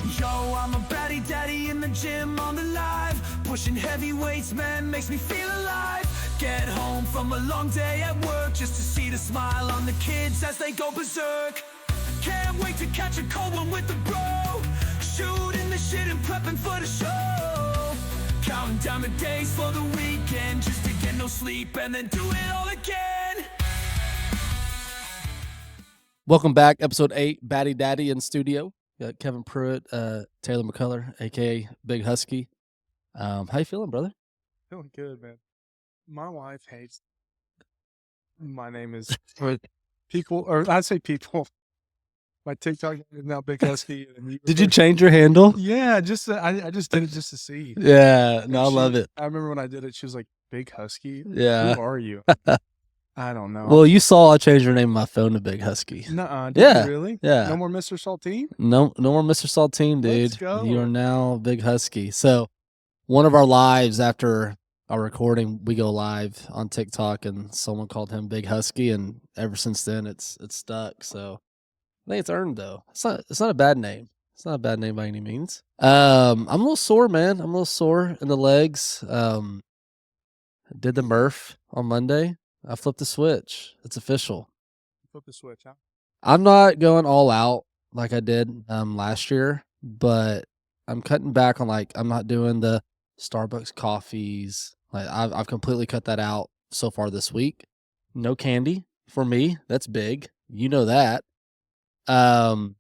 Yo, I'm a baddie daddy in the gym on the live. Pushing heavy weights, man, makes me feel alive. Get home from a long day at work just to see the smile on the kids as they go berserk. Can't wait to catch a cold one with the bro. Shooting the shit and prepping for the show. Counting down the days for the weekend just to get no sleep and then do it all again. Welcome back, episode 8, Batty Daddy in studio. Got Kevin Pruitt, Taylor McCullough, aka Big Husky. How you feeling, brother? Feeling good, man. My wife hates my name is people, or I say people. My TikTok is now Big Husky. And Did you change your handle? Yeah, just I just did it just to see. Yeah, no, I love it. I remember when I did it, she was like, "Big Husky? Yeah. Who are you?" I don't know. Well, you saw I changed your name on my phone to Big Husky. Nuh-uh, Yeah, you really? yeah. No more Mr. Saltine? No more Mr. Saltine, dude. Let's go. You are now Big Husky. So one of our lives after our recording, we go live on TikTok and someone called him Big Husky, and ever since then it's stuck. So I think it's earned though. It's not a bad name. It's not a bad name by any means. I'm a little sore, man. I'm a little sore in the legs. Did the Murph on Monday. I flipped the switch. It's official. Flip the switch, huh? I'm not going all out like I did last year, but I'm cutting back on I'm not doing the Starbucks coffees. Like I've completely cut that out so far this week. No candy for me. That's big. You know that. No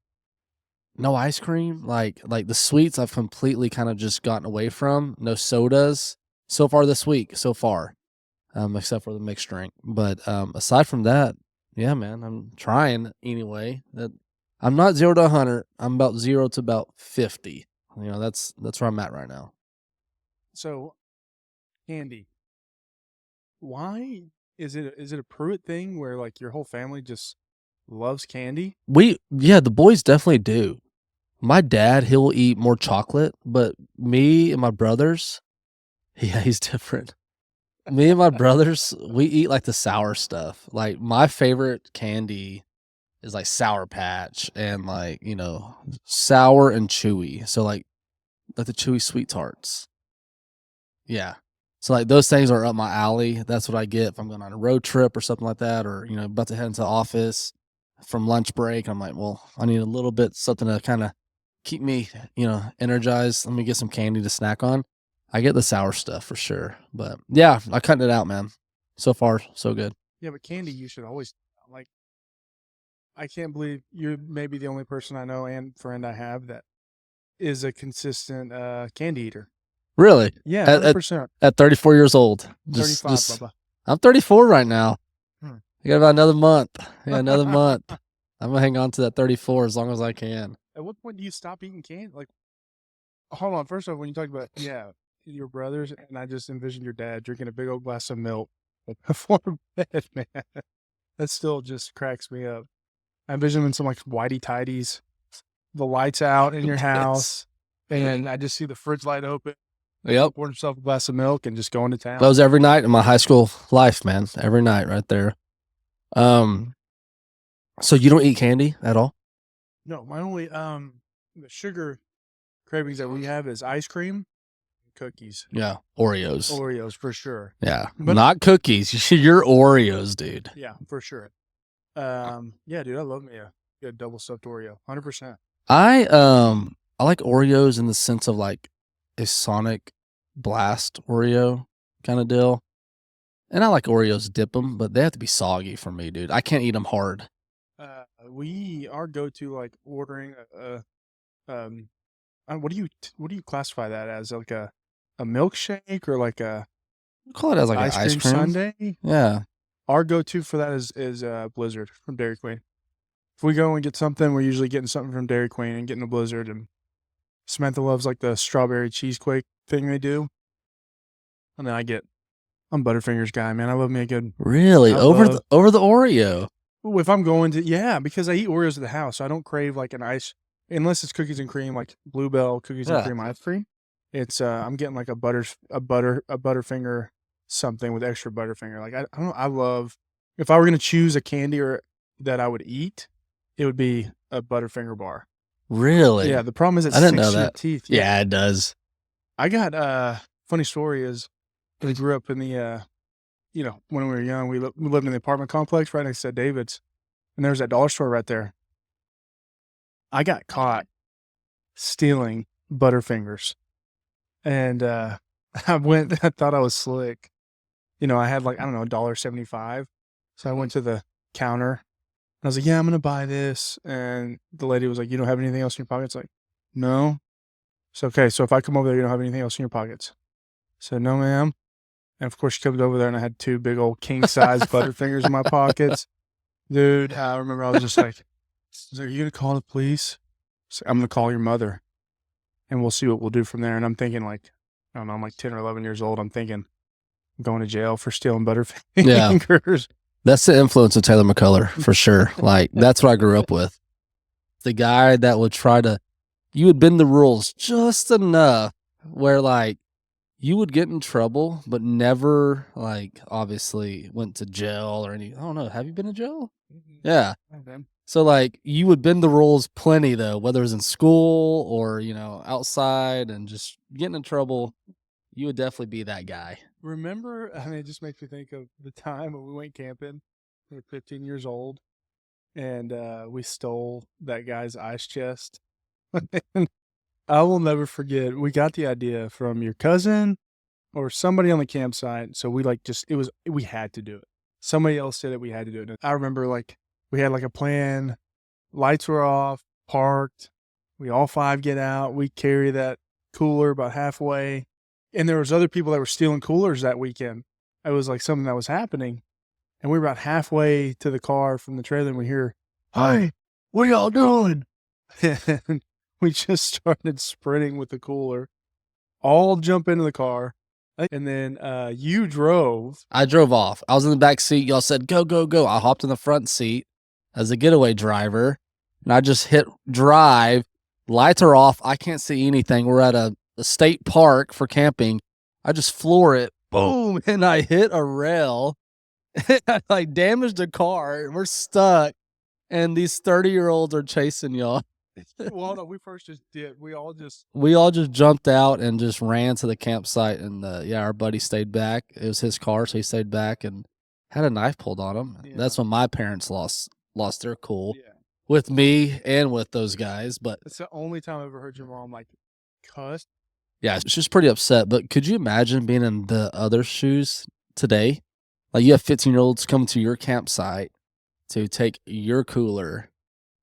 ice cream. Like the sweets I've completely kind of just gotten away from. No sodas so far this week. So far. Except for the mixed drink. But aside from that, yeah, man, I'm trying anyway. I'm not 0 to 100. I'm about 0 to about 50. You know, that's where I'm at right now. So, candy. Why is it a Pruitt thing where like your whole family just loves candy? The boys definitely do. My dad, he'll eat more chocolate, but me and my brothers, yeah, he's different. Me and my brothers, we eat like the sour stuff. Like my favorite candy is like Sour Patch and sour and chewy. So like the chewy sweet tarts. Yeah. So like those things are up my alley. That's what I get if I'm going on a road trip or something like that, or about to head into the office from lunch break. I'm like, well, I need a little bit something to kind of keep me, energized. Let me get some candy to snack on. I get the sour stuff for sure. But yeah, I cut it out, man. So far, so good. Yeah, but candy you should always like. I can't believe you're maybe the only person I know and friend I have that is a consistent candy eater. Really? Yeah, 100%. At 34 years old. 35, Bubba. I'm 34 right now. Hmm. I got about another month. Yeah, another month. I'm going to hang on to that 34 as long as I can. At what point do you stop eating candy? Like, hold on. First off, when you talk about, your brothers, and I just envisioned your dad drinking a big old glass of milk before bed, man. That still just cracks me up. I envision him in some like whitey tidies, the lights out in your house, and I just see the fridge light open. Yep. Pouring himself a glass of milk and just going to town. That was every night in my high school life, man. Every night right there. So you don't eat candy at all? No, my only the sugar cravings that we have is ice cream, cookies. Yeah, Oreos. Oreos for sure. Yeah, but not cookies. You're Oreos, dude. Yeah, for sure. Yeah, dude, I love me a double stuffed Oreo, 100%. I like Oreos in the sense of like a Sonic Blast Oreo kind of deal. And I like Oreos dip them, but they have to be soggy for me, dude. I can't eat them hard. Our go-to like ordering what do you classify that as? Like a milkshake or like a Call it as like ice an ice cream cream sundae? Yeah. Our go-to for that is Blizzard from Dairy Queen. If we go and get something, we're usually getting something from Dairy Queen and getting a Blizzard. And Samantha loves like the strawberry cheesequake thing they do. And then I'm Butterfingers guy, man. I love me a good. Really? Over the Oreo? If I'm going to, because I eat Oreos at the house, so I don't crave like an ice, unless it's cookies and cream, like Bluebell cookies and cream ice cream. It's I'm getting like a Butterfinger something with extra Butterfinger. Like I don't know, I love, if I were gonna choose a candy or that I would eat, it would be a Butterfinger bar. Really? Yeah, the problem is it I didn't know sinks to your that. teeth. Yeah, it does. I got funny story is we grew up in the when we were young, we lived in the apartment complex right next to David's, and there's that dollar store right there. I got caught stealing Butterfingers, and I thought I was slick. I had like, I don't know, $1.75. So I went to the counter and I was like, yeah, I'm gonna buy this. And the lady was like, you don't have anything else in your pockets? Like, no. So okay, so if I come over there, you don't have anything else in your pockets? I said, no, ma'am. And of course she comes over there and I had 2 big old king size Butterfingers in my pockets. Dude, I remember I was just like, are you gonna call the police? So I'm gonna call your mother and we'll see what we'll do from there. And I'm thinking like, I don't know, I'm like 10 or 11 years old. I'm thinking I'm going to jail for stealing Butterfingers. Yeah. That's the influence of Taylor McCullough for sure. Like, that's what I grew up with. The guy that would you would bend the rules just enough where like you would get in trouble, but never like obviously went to jail or I don't know. Have you been to jail? Yeah. Okay. So like you would bend the rules plenty though, whether it was in school or, outside and just getting in trouble. You would definitely be that guy. Remember, I mean, it just makes me think of the time when we went camping. We were 15 years old, and we stole that guy's ice chest. And I will never forget. We got the idea from your cousin or somebody on the campsite. So we we had to do it. Somebody else said that we had to do it. And I remember like we had like a plan. Lights were off, parked. We all 5 get out. We carry that cooler about halfway. And there was other people that were stealing coolers that weekend. It was like something that was happening. And we were about halfway to the car from the trailer and we hear, "Hey, what are y'all doing?" And we just started sprinting with the cooler. All jump into the car. And then you drove. I drove off. I was in the back seat. Y'all said, go, go, go. I hopped in the front seat as a getaway driver. And I just hit drive. Lights are off. I can't see anything. We're at a state park for camping. I just floor it, boom, and I hit a rail. I like damaged a car. We're stuck, and these 30-year-olds are chasing y'all. Well, no, we first just did. We all just jumped out and just ran to the campsite, and our buddy stayed back. It was his car, so he stayed back and had a knife pulled on him. Yeah. That's when my parents lost their cool with me and with those guys. But it's the only time I ever heard your mom like cuss. yeah, she's pretty upset. But could you imagine being in the other shoes today? Like you have 15-year-olds coming to your campsite to take your cooler.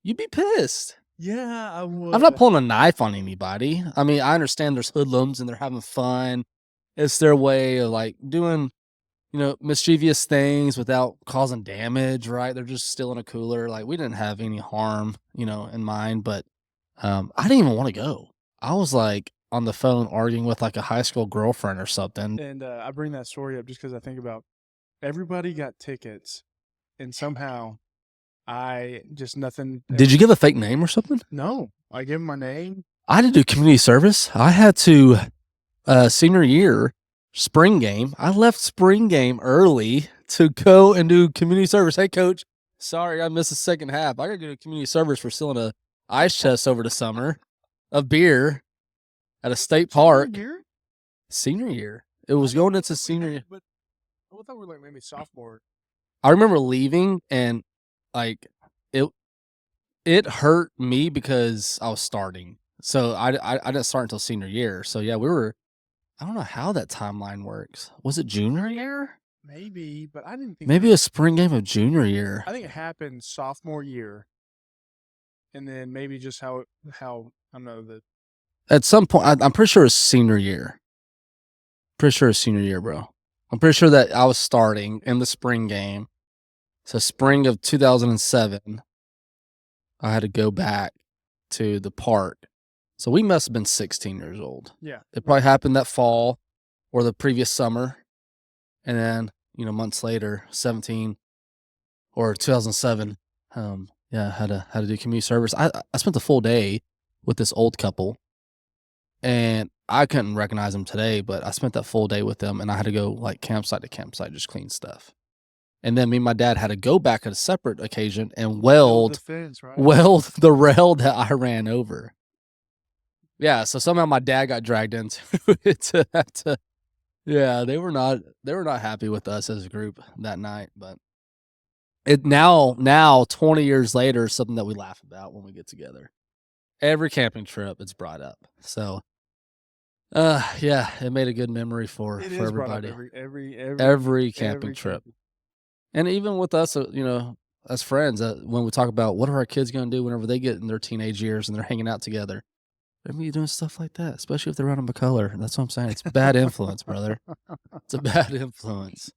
You'd be pissed. Yeah, I would. I'm not pulling a knife on anybody. I mean, I understand there's hoodlums and they're having fun. It's their way of like doing, mischievous things without causing damage, right? They're just stealing a cooler. Like we didn't have any harm, in mind, but I didn't even want to go. I was like on the phone arguing with like a high school girlfriend or something. And I bring that story up just because I think about everybody got tickets, and somehow I just nothing. Did you give a fake name or something? No, I gave him my name. I had to do community service. I had to senior year spring game. I left spring game early to go and do community service. Hey, coach, sorry I missed the second half. I got to go to community service for stealing a ice chest over the summer of beer at a state park. Senior year. It was going into senior year. But I thought we were like maybe sophomore. I remember leaving and like it hurt me because I was starting. So I didn't start until senior year. So yeah, I don't know how that timeline works. Was it junior year? Maybe, but I didn't think Maybe a spring game of junior year. I think it happened sophomore year. And then maybe just how I don't know that At some point, I'm pretty sure it's senior year. Pretty sure it's senior year, bro. I'm pretty sure that I was starting in the spring game. So spring of 2007, I had to go back to the park. So we must have been 16 years old. Yeah. It probably happened that fall or the previous summer. And then, months later, 17 or 2007, I had to do community service. I spent the full day with this old couple. And I couldn't recognize them today, but I spent that full day with them, and I had to go like campsite to campsite, just clean stuff. And then me and my dad had to go back on a separate occasion and Build weld the fence, right? the rail that I ran over. Yeah, so somehow my dad got dragged into it to have to. Yeah, they were not happy with us as a group that night, but it now 20 years later is something that we laugh about when we get together. Every camping trip it's brought up. So yeah, it made a good memory for It is brought up everybody. every Every camping trip. camping. And even with us, as friends, when we talk about what are our kids going to do whenever they get in their teenage years and they're hanging out together, they're going to be doing stuff like that, especially if they're around a McCullough. That's what I'm saying. It's bad influence, brother. It's a bad influence.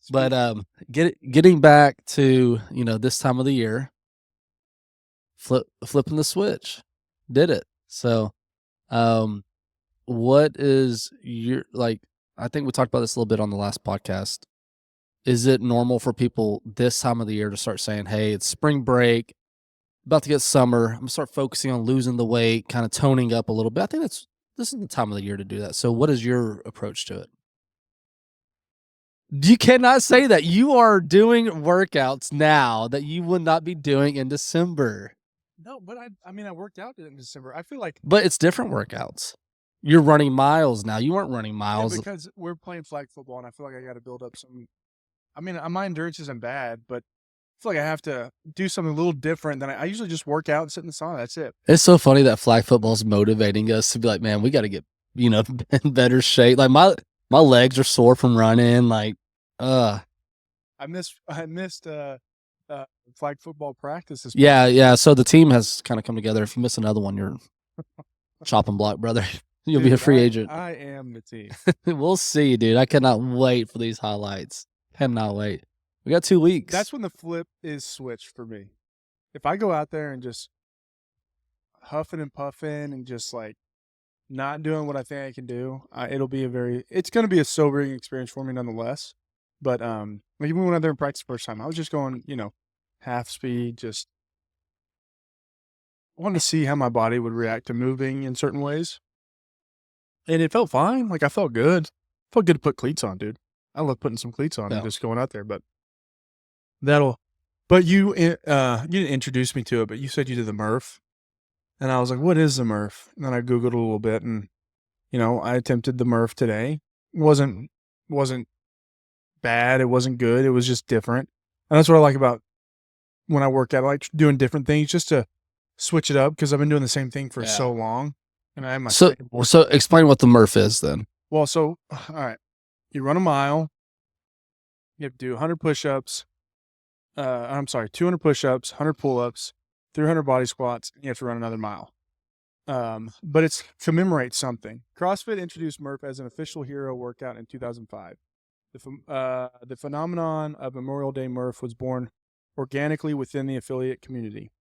But getting back to this time of the year, flipping the switch, did it. So, what is your I think we talked about this a little bit on the last podcast. Is it normal for people this time of the year to start saying, hey, it's spring break, about to get summer, I'm going to start focusing on losing the weight, kind of toning up a little bit? I think this is the time of the year to do that. So what is your approach to it? You cannot say that. You are doing workouts now that you would not be doing in December. No, but I worked out in December. I feel like, But it's different workouts. You're running miles now. You weren't running yeah, miles. because we're playing flag football, and I feel like I got to build up some. My endurance isn't bad, but I feel like I have to do something a little different than I usually just work out and sit in the sauna. That's it. It's so funny that flag football is motivating us to be like, man, we got to get in better shape. Like my legs are sore from running. Like, I missed flag football practice this yeah. So the team has kind of come together. If you miss another one, you're chopping block, brother. You'll be a free agent. I am the team. We'll see, dude. I cannot wait for these highlights. Cannot wait. We got 2 weeks. That's when the flip is switched for me. If I go out there and just huffing and puffing and just like not doing what I think I can do, it's going to be a sobering experience for me nonetheless. But like even when I was there in practice the first time, I was just going, half speed, just wanted to see how my body would react to moving in certain ways. And it felt fine. Like I felt good. Felt good to put cleats on, dude. I love putting some cleats on and just going out there, but you didn't introduce me to it, but you said you did the Murph. And I was like, what is the Murph? And then I Googled a little bit and, I attempted the Murph today. It wasn't bad. It wasn't good. It was just different. And that's what I like about when I work out. I like doing different things just to switch it up because I've been doing the same thing for so long. And I have my so explain what the Murph is then. Well, all right. You run a mile. You have to do 100 push-ups. 200 push-ups, 100 pull-ups, 300 body squats, and you have to run another mile. But it's commemorates something. CrossFit introduced Murph as an official hero workout in 2005. The phenomenon of Memorial Day Murph was born organically within the affiliate community.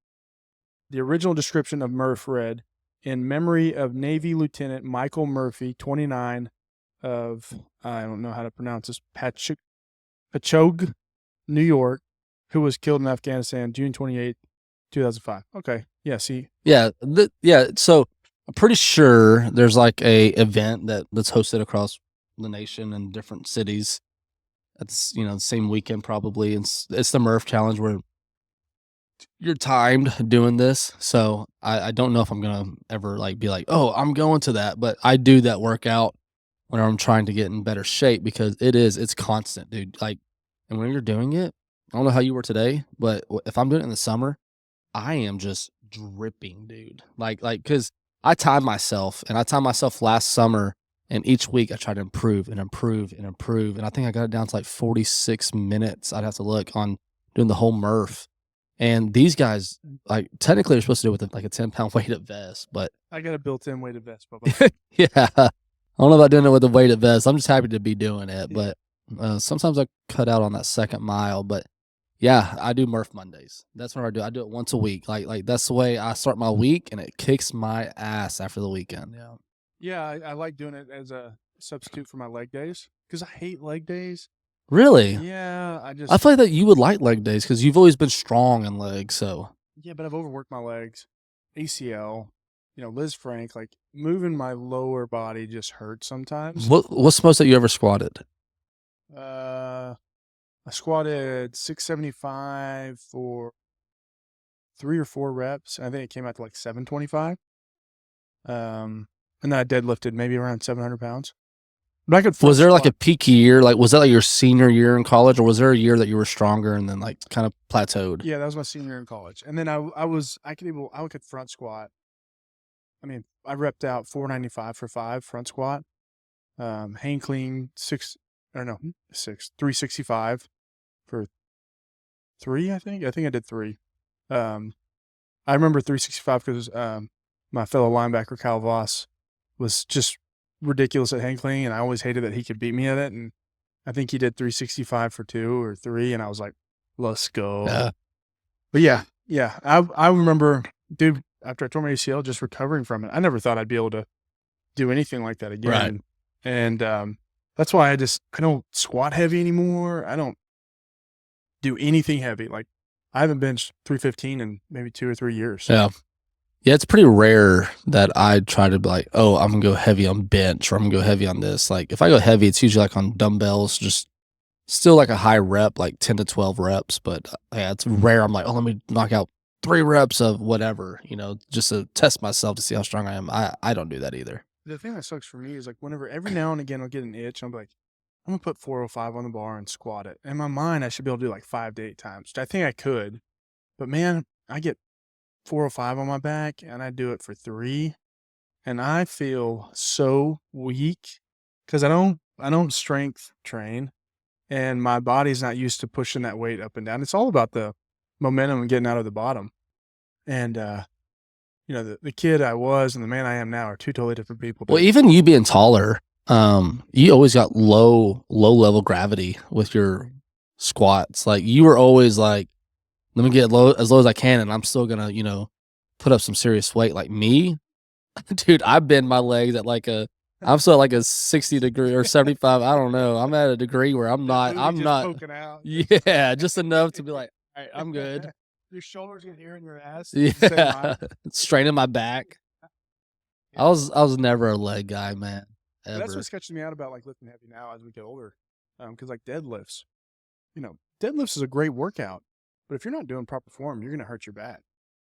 The original description of Murph read, in memory of Navy Lieutenant Michael Murphy, 29, of, I don't know how to pronounce this, Patchogue, New York, who was killed in Afghanistan June 28, 2005. Okay. Yeah, see. Yeah. So I'm pretty sure there's like a event that's hosted across the nation in different cities. It's, the same weekend probably. It's the Murph Challenge where you're timed doing this. So I don't know if I'm going to ever be like, oh, I'm going to that. But I do that workout whenever I'm trying to get in better shape because it's constant, dude. And when you're doing it, I don't know how you were today, but if I'm doing it in the summer, I am just dripping, dude. Because I timed myself last summer, and each week I try to improve and improve and improve. And I think I got it down to 46 minutes. I'd have to look on doing the whole Murph. And these guys, technically they're supposed to do it with a 10-pound weighted vest, but I got a built-in weighted vest, Bubba. yeah. I don't know about doing it with a weighted vest. I'm just happy to be doing it, but sometimes I cut out on that second mile. But yeah, I do Murph Mondays. That's what I do. I do it once a week. Like that's the way I start my week, and it kicks my ass after the weekend. Yeah. Yeah, I like doing it as a substitute for my leg days because I hate leg days. Really? Yeah, I feel like that you would like leg days because you've always been strong in legs. So yeah, but I've overworked my legs, ACL. Liz Frank, moving my lower body just hurts sometimes. what's the most that you ever squatted? I squatted 675 for 3 or 4 reps. I think it came out to like 725. And then I deadlifted maybe around 700 pounds. But I could Was there like a squat. peak year? Like, was that like your senior year in college, or was there a year that you were stronger and then like kind of plateaued? Yeah, that was my senior year in college. And then I could front squat. I mean, I repped out 495 for 5 front squat. Hang clean 365 for 3, I think. I think I did 3. I remember 365 because my fellow linebacker Kyle Voss was just ridiculous at hang clean, and I always hated that he could beat me at it. And I think he did 365 for 2 or 3, and I was like, let's go. But yeah, I remember, dude, after I tore my ACL, just recovering from it. I never thought I'd be able to do anything like that again. Right. And that's why I don't squat heavy anymore. I don't do anything heavy. Like, I haven't benched 315 in maybe 2 or 3 years. Yeah. Yeah, it's pretty rare that I try to be like, oh, I'm going to go heavy on bench or I'm going to go heavy on this. Like, if I go heavy, it's usually like on dumbbells, just still like a high rep, like 10 to 12 reps. But yeah, it's rare. I'm like, oh, let me knock out 3 reps of whatever, just to test myself to see how strong I am. I don't do that either. The thing that sucks for me is like whenever every now and again I'll get an itch, I'm like, I'm going to put 405 on the bar and squat it. In my mind, I should be able to do like 5 to 8 times, which I think I could. But man, I get 405 on my back and I do it for 3 and I feel so weak because I don't strength train and my body's not used to pushing that weight up and down. It's all about the momentum and getting out of the bottom. And the kid I was and the man I am now are 2 totally different people. Well, even you being taller, you always got low level gravity with your squats. Like, you were always like, let me get as low as I can, and I'm still gonna, put up some serious weight. Like me, dude, I bend my legs at I'm still at like a 60 degree or 75. I don't know. I'm at a degree where I'm not poking out. Yeah, just enough to be like, all right, I'm good. Your shoulders get here in your ass. Yeah, straining my back. I was never a leg guy, man. Ever. That's what sketches me out about like lifting heavy now as we get older. Because like deadlifts, deadlifts is a great workout, but if you're not doing proper form, you're gonna hurt your back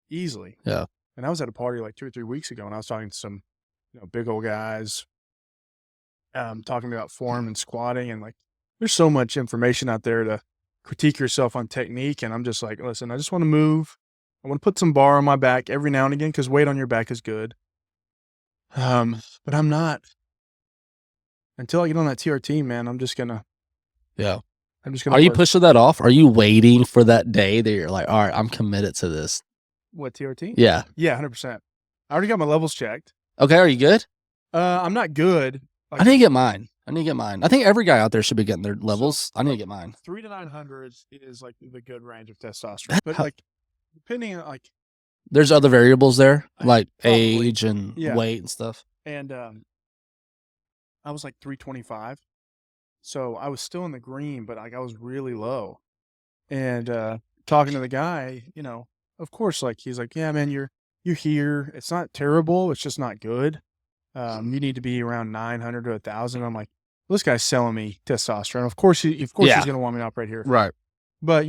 easily. Yeah. And I was at a party like 2 or 3 weeks ago, and I was talking to some, big old guys, talking about form and squatting, and like, there's so much information out there to critique yourself on technique. And I'm just like, listen, I just want to move. I want to put some bar on my back every now and again because weight on your back is good. But I'm not. Until I get on that TRT, man, I'm just gonna. Yeah. I'm just gonna. Are you pushing that off? Are you waiting for that day that you're like, all right, I'm committed to this? What, TRT? Yeah. Yeah, 100%. I already got my levels checked. Okay, are you good? I'm not good. I need to get mine. I think every guy out there should be getting their levels. I need to get mine. 3 to 900 is like the good range of testosterone. But like, depending on like, there's other variables there, like probably, age and weight and stuff. And I was like 325, so I was still in the green, but like I was really low. And talking to the guy, of course, like he's like, yeah, man, you're here. It's not terrible. It's just not good. You need to be around 900 to 1,000. I'm like, well, this guy's selling me testosterone. Of course, he's gonna want me to operate here, right? But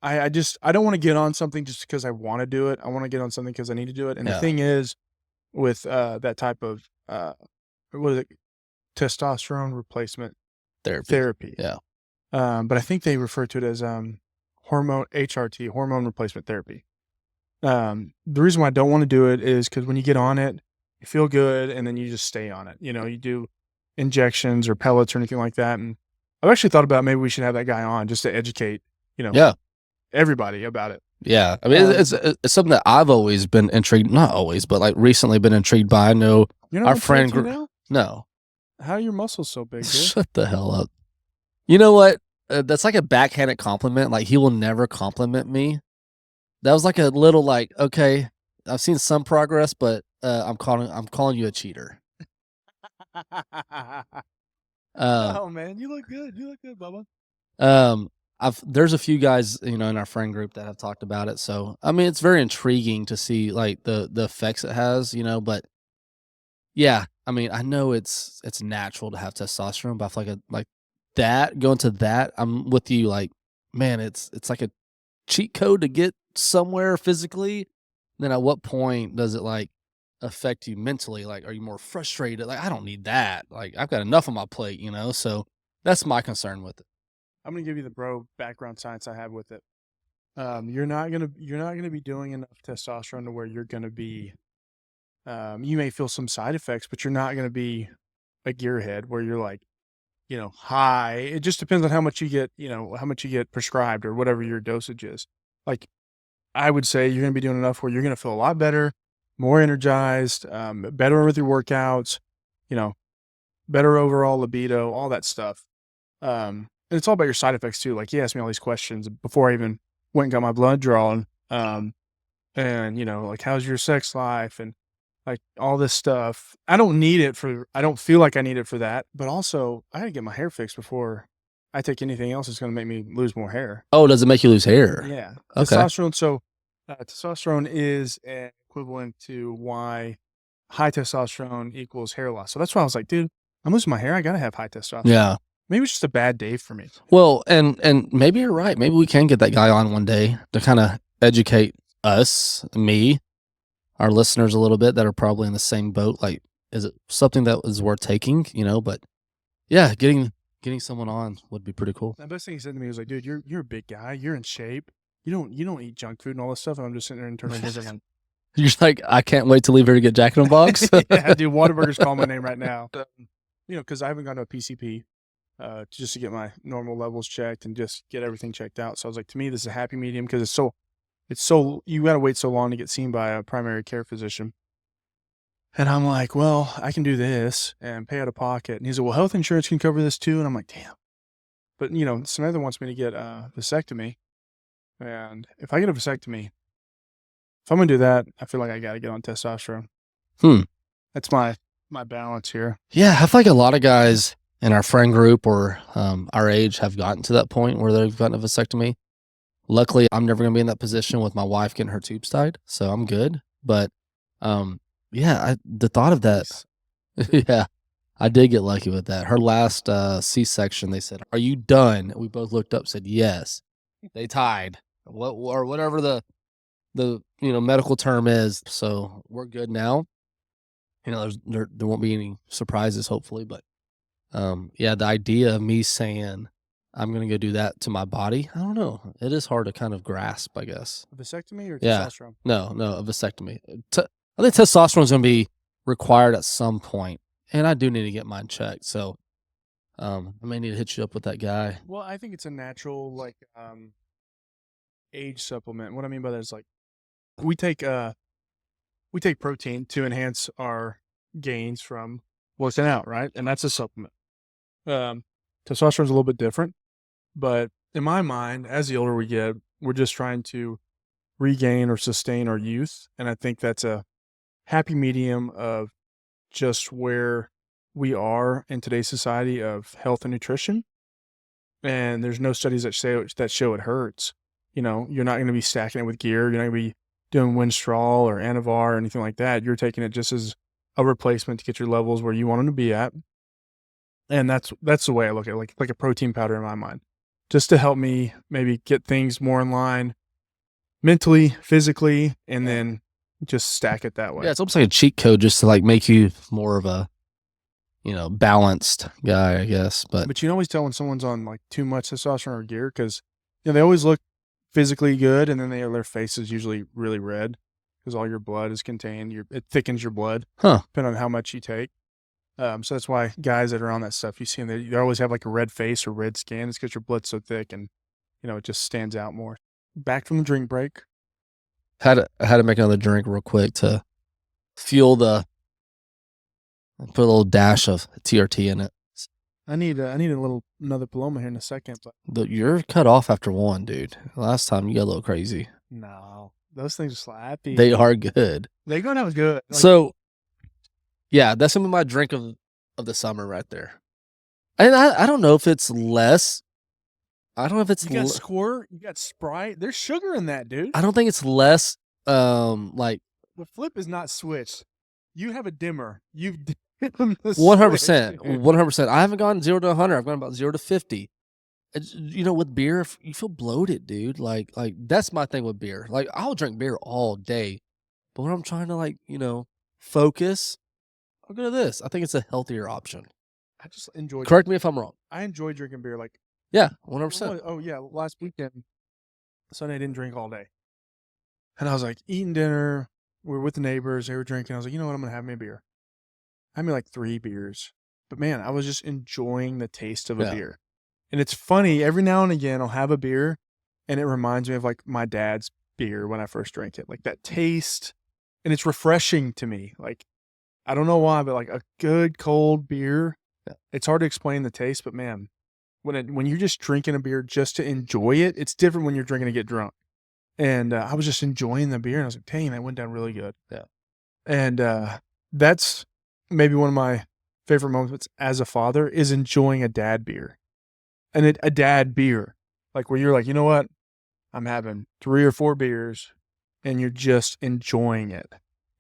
I don't want to get on something just because I want to do it. I want to get on something because I need to do it. And the thing is, with that type of what is it, testosterone replacement therapy. Yeah. But I think they refer to it as hormone replacement therapy. The reason why I don't want to do it is because when you get on it, you feel good, and then you just stay on it. You do injections or pellets or anything like that. And I've actually thought about maybe we should have that guy on just to educate, everybody about it. Yeah. I mean, it's something that I've always been intrigued, not always, but like recently been intrigued by. I know our friend group. No. How are your muscles so big, dude? Shut the hell up. You know what? That's like a backhanded compliment. Like, he will never compliment me. That was like a little like, okay, I've seen some progress, but I'm calling you a cheater. Oh man, you look good. You look good, Bubba. There's a few guys, in our friend group that have talked about it. So, I mean, it's very intriguing to see like the effects it has, but yeah, I mean, I know it's natural to have testosterone, but I feel like that going to that, I'm with you. Like, man, it's like a cheat code to get somewhere physically. Then at what point does it like affect you mentally? Like, are you more frustrated? Like, I don't need that. Like, I've got enough on my plate, you know? So that's my concern with it. I'm gonna give you the bro background science I have with it. You're not gonna be doing enough testosterone to where you're gonna be. You may feel some side effects, but you're not gonna be a gearhead where you're like, high. It just depends on how much you get, how much you get prescribed or whatever your dosage is. Like, I would say you're gonna be doing enough where you're gonna feel a lot better, more energized, better with your workouts, you know, better overall libido, all that stuff. And it's all about your side effects too. Like, he asked me all these questions before I even went and got my blood drawn. And like, how's your sex life and like all this stuff. I don't feel like I need it for that, but also I had to get my hair fixed before I take anything else that's going to make me lose more hair. Oh, does it make you lose hair? Yeah. Okay. Testosterone. So testosterone is equivalent to why high testosterone equals hair loss. So that's why I was like, dude, I'm losing my hair. I got to have high testosterone. Yeah. Maybe it's just a bad day for me. Well, and maybe you're right. Maybe we can get that guy on one day to kind of educate us, me, our listeners a little bit that are probably in the same boat. Like, is it something that is worth taking? But yeah, getting someone on would be pretty cool. The best thing he said to me was like, dude, you're a big guy. You're in shape. You don't eat junk food and all this stuff. And I'm just sitting there and turning his like, You're like, I can't wait to leave here to get Jack in the Box. yeah, dude, Whataburger's calling my name right now. Because I haven't gone to a PCP just to get my normal levels checked and just get everything checked out. So I was like, to me, this is a happy medium because it's so you got to wait so long to get seen by a primary care physician. And I'm like, well, I can do this and pay out of pocket. And he's like, well, health insurance can cover this too. And I'm like, damn. But Samantha wants me to get a vasectomy. And if I get a vasectomy, if I'm gonna do that, I feel like I gotta get on testosterone. That's my balance here. Yeah, I feel like a lot of guys in our friend group or our age have gotten to that point where they've gotten a vasectomy. Luckily, I'm never gonna be in that position with my wife getting her tubes tied, so I'm good. But yeah, the thought of that, yeah, I did get lucky with that. Her last C-section, they said, "Are you done?" We both looked up, said yes. They tied, or whatever the medical term is. So we're good now. There won't be any surprises, hopefully. But yeah, the idea of me saying I'm gonna go do that to my body, I don't know. It is hard to kind of grasp, I guess. A vasectomy or Yeah. testosterone? No, a vasectomy. I think testosterone is gonna be required at some point, and I do need to get mine checked. So I may need to hit you up with that guy. Well, I think it's a natural age supplement. What I mean by that is like we take protein to enhance our gains from working out, right? And that's a supplement. Testosterone's a little bit different, but in my mind, as the older we get, we're just trying to regain or sustain our youth, and I think that's a happy medium of just where we are in today's society of health and nutrition. And there's no studies that show it hurts. You're not going to be stacking it with gear. You're not going to be doing Winstrol or Anavar or anything like that. You're taking it just as a replacement to get your levels where you want them to be at. And that's the way I look at it, like a protein powder in my mind, just to help me maybe get things more in line mentally, physically, and then just stack it that way. Yeah, it's almost like a cheat code just to like make you more of a balanced guy, I guess. But you can always tell when someone's on like too much testosterone or gear because they always look physically good, and then their face is usually really red because all your blood is contained. It thickens your blood, depending on how much you take. So that's why guys that are on that stuff, you see them, they always have like a red face or red skin. It's because your blood's so thick, and it just stands out more. Back from the drink break. I had to make another drink real quick to fuel put a little dash of TRT in it. I need another Paloma here in a second, but You're cut off after one, dude. Last time you got a little crazy. no, those things are slappy. They are good. They go down good. So yeah, that's gonna be my drink of the summer right there. And I don't know if it's less. I don't know if it's you got Squirt, you got Sprite. There's sugar in that, dude. I don't think it's less like the flip is not switched. You have a dimmer. You've dimmed the 100%. 100%. I haven't gone 0 to 100. I've gone about 0 to 50. with beer, if you feel bloated, dude. Like that's my thing with beer. Like I'll drink beer all day, but when I'm trying to focus, I'll go to this. I think it's a healthier option. I just enjoy. Correct me if I'm wrong. I enjoy drinking beer. Like, Yeah, 100%. oh yeah, last weekend, Sunday I didn't drink all day, and I was like eating dinner. We were with the neighbors. They were drinking. I was like, you know what? I'm gonna have me a beer. I had me like 3 beers, but man, I was just enjoying the taste of a beer. And it's funny, every now and again I'll have a beer, and it reminds me of like my dad's beer when I first drank it, like that taste, and it's refreshing to me. Like I don't know why, but like a good cold beer, it's hard to explain the taste, but man, when you're just drinking a beer just to enjoy it, it's different when you're drinking to get drunk. And I was just enjoying the beer, and I was like, dang, that went down really good. Yeah. And that's maybe one of my favorite moments as a father is enjoying a dad beer. And a dad beer, like where you're like, you know what? I'm having 3 or 4 beers, and you're just enjoying it,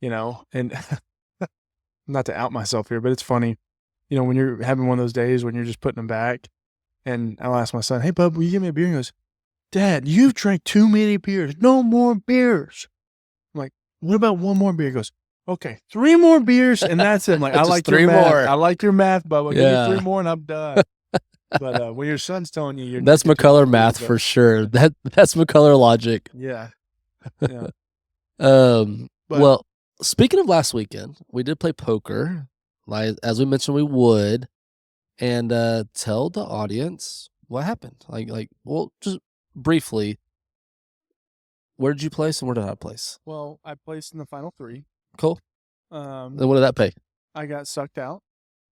And not to out myself here, but it's funny, when you're having one of those days when you're just putting them back, and I'll ask my son, hey, bub, will you give me a beer? And he goes, Dad, you've drank too many beers. No more beers. I'm like, what about one more beer? He goes, okay, 3 more beers, and that's it. I'm like, I Just like 3 your math. more. I like your math, Bubba. Give Yeah. me 3 more, and I'm done. But when your son's telling you, That's drinking too McCullough much math beer, for sure. That's McCullough logic. yeah. But, But- well, speaking of last weekend, we did play poker, like as we mentioned we would, and tell the audience what happened. Well, just briefly, where did you place and where did I place? Well, I placed in the final 3. Cool. Um, And what did that pay? I got sucked out